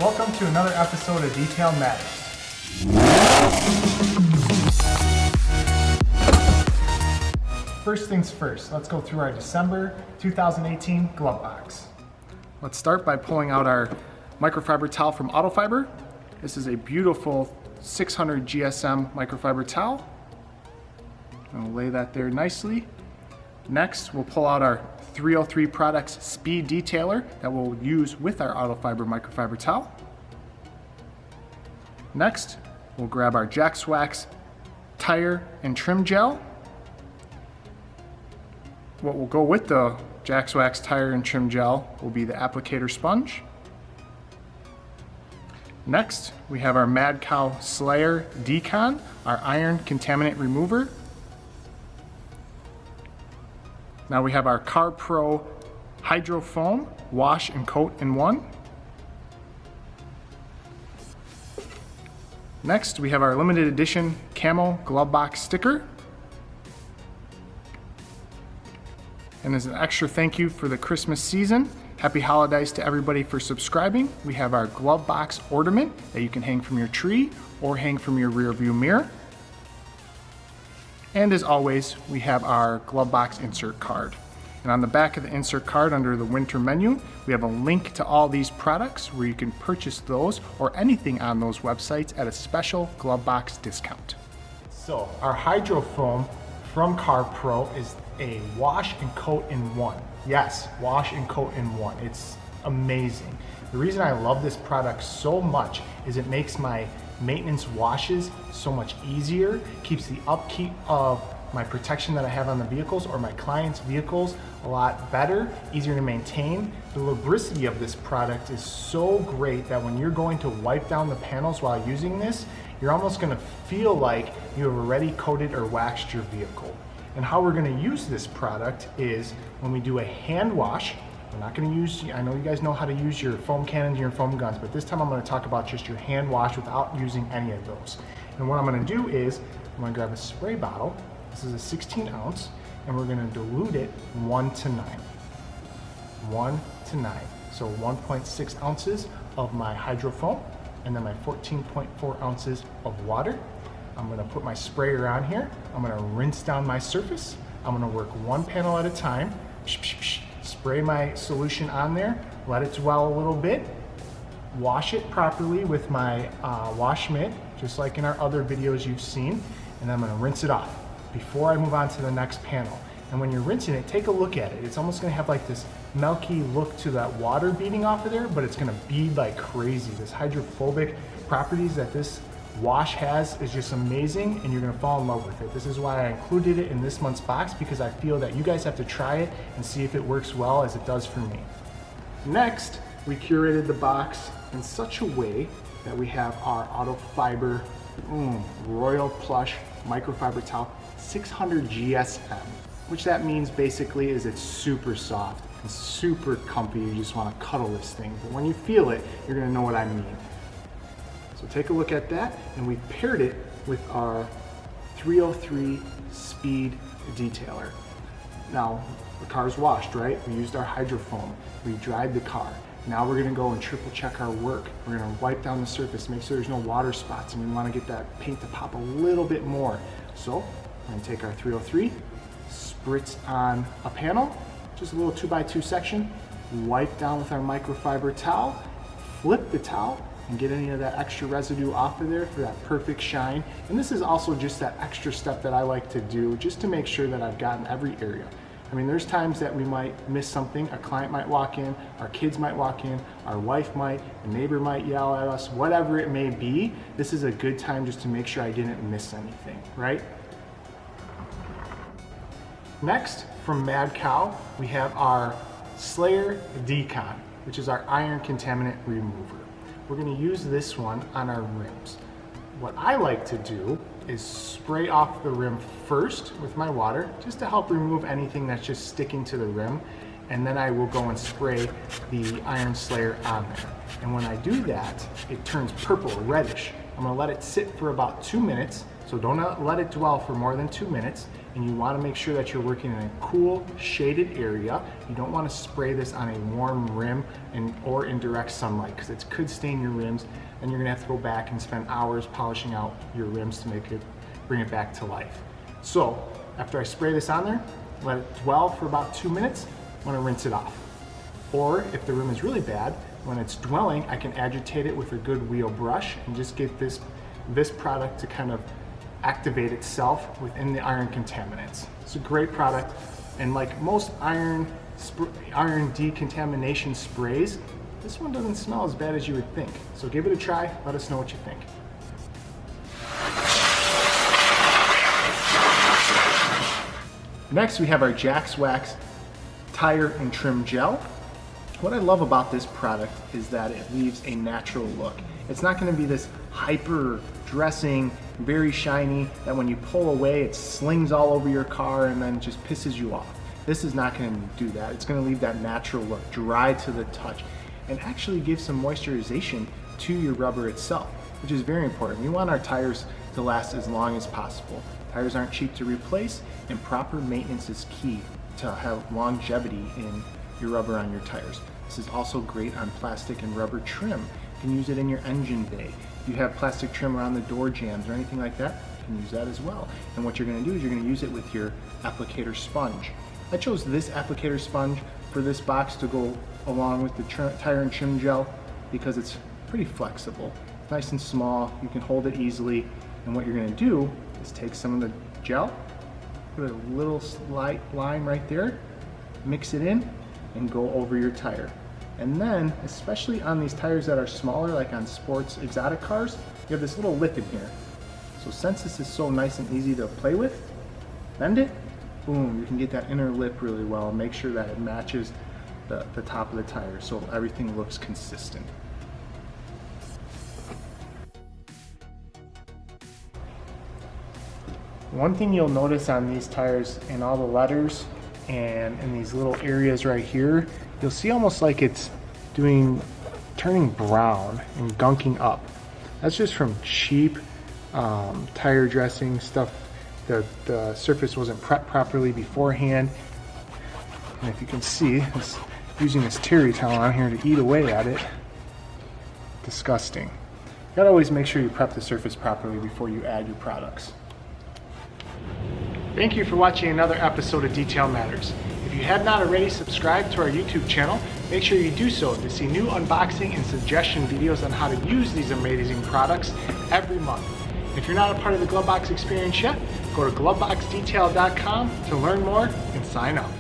Welcome to another episode of Detail Matters. First things first, let's go through our December 2018 glove box. Let's start by pulling out our microfiber towel from AUTOFIBER. This is a beautiful 600 GSM microfiber towel. I'll lay that there nicely. Next, we'll pull out our 303 Products Speed Detailer that we'll use with our AUTOFIBER microfiber towel. Next, we'll grab our Jax Wax tire and trim gel. What will go with the Jax Wax tire and trim gel will be the applicator sponge. Next, we have our MADCOW Slayer Decon, our iron contaminant remover. Now we have our CARPRO HYDROFOAM wash and coat in one. Next, we have our limited edition CAMO GloveBox sticker. And as an extra thank you for the Christmas season, happy holidays to everybody for subscribing. We have our GloveBox ornament that you can hang from your tree or hang from your rear view mirror. And as always, we have our GloveBox insert card. And on the back of the insert card under the winter menu, we have a link to all these products where you can purchase those or anything on those websites at a special GloveBox discount. So our HYDROFOAM from CARPRO is a wash and coat in one. Yes, wash and coat in one. It's amazing. The reason I love this product so much is it makes my maintenance washes so much easier, keeps the upkeep of my protection that I have on the vehicles or my clients' vehicles a lot better, easier to maintain. The lubricity of this product is so great that when you're going to wipe down the panels while using this, you're almost gonna feel like you have already coated or waxed your vehicle. And how we're gonna use this product is when we do a hand wash. We're not gonna use, I know you guys know how to use your foam cannons and your foam guns, but this time I'm gonna talk about just your hand wash without using any of those. And what I'm gonna do is, I'm gonna grab a spray bottle. This is a 16 ounce, and we're gonna dilute it 1 to 9. 1 to 9. So 1.6 ounces of my HYDROFOAM, and then my 14.4 ounces of water. I'm gonna put my sprayer on here. I'm gonna rinse down my surface. I'm gonna work one panel at a time. Spray my solution on there, let it dwell a little bit, wash it properly with my wash mitt, just like in our other videos you've seen, and I'm gonna rinse it off before I move on to the next panel. And when you're rinsing it, take a look at it. It's almost gonna have like this milky look to that water beading off of there, but it's gonna bead like crazy. This hydrophobic properties that this wash has is just amazing, and you're gonna fall in love with it. This is why I included it in this month's box, because I feel that you guys have to try it and see if it works well as it does for me. Next, we curated the box in such a way that we have our AUTOFIBER Royal Plush microfiber towel 600 GSM, which that means basically is it's super soft and super comfy. You just wanna cuddle this thing, but when you feel it, you're gonna know what I mean. So take a look at that, and we paired it with our 303 Speed Detailer. Now, the car's washed, right? We used our HYDROFOAM, we dried the car. Now we're gonna go and triple check our work. We're gonna wipe down the surface, make sure there's no water spots, and we wanna get that paint to pop a little bit more. So, we're gonna take our 303, spritz on a panel, just a little 2x2 section, wipe down with our microfiber towel, flip the towel, and get any of that extra residue off of there for that perfect shine. And this is also just that extra step that I like to do just to make sure that I've gotten every area. I mean, there's times that we might miss something. A client might walk in, our kids might walk in, our wife might, a neighbor might yell at us, whatever it may be. This is a good time just to make sure I didn't miss anything, right? Next, from MADCOW, we have our Slayer Decon, which is our iron contaminant remover. We're gonna use this one on our rims. What I like to do is spray off the rim first with my water, just to help remove anything that's just sticking to the rim. And then I will go and spray the Iron Slayer on there. And when I do that, it turns purple or reddish. I'm gonna let it sit for about 2 minutes, So don't let it dwell for more than 2 minutes, and you want to make sure that you're working in a cool, shaded area. You don't want to spray this on a warm rim or in direct sunlight, because it could stain your rims, and you're going to have to go back and spend hours polishing out your rims to bring it back to life. So after I spray this on there, let it dwell for about 2 minutes. I'm going to rinse it off. Or if the rim is really bad, when it's dwelling, I can agitate it with a good wheel brush and just get this product to kind of activate itself within the iron contaminants. It's a great product, and like most iron decontamination sprays, this one doesn't smell as bad as you would think. So give it a try, let us know what you think. Next we have our Jax Wax tire and trim gel. What I love about this product is that it leaves a natural look. It's not going to be this hyper dressing, very shiny, that when you pull away it slings all over your car and then just pisses you off. This is not going to do that. It's going to leave that natural look, dry to the touch, and actually give some moisturization to your rubber itself, which is very important. We want our tires to last as long as possible. Tires aren't cheap to replace, and proper maintenance is key to have longevity in your rubber on your tires. This is also great on plastic and rubber trim. You can use it in your engine bay. If you have plastic trim around the door jambs or anything like that, you can use that as well. And what you're going to do is you're going to use it with your applicator sponge. I chose this applicator sponge for this box to go along with the tire and trim gel because it's pretty flexible. It's nice and small, you can hold it easily, and what you're going to do is take some of the gel, put a little slight line right there, mix it in, and go over your tire. And then, especially on these tires that are smaller, like on sports exotic cars, you have this little lip in here. So since this is so nice and easy to play with, bend it, boom, you can get that inner lip really well and make sure that it matches the top of the tire so everything looks consistent. One thing you'll notice on these tires, in all the letters and in these little areas right here, you'll see almost like it's turning brown and gunking up. That's just from cheap tire dressing stuff. The surface wasn't prepped properly beforehand. And if you can see, it's using this terry towel on here to eat away at it. Disgusting. You gotta always make sure you prep the surface properly before you add your products. Thank you for watching another episode of Detail Matters. If you have not already subscribed to our YouTube channel, make sure you do so to see new unboxing and suggestion videos on how to use these amazing products every month. If you're not a part of the GloveBox experience yet, go to gloveboxdetail.com to learn more and sign up.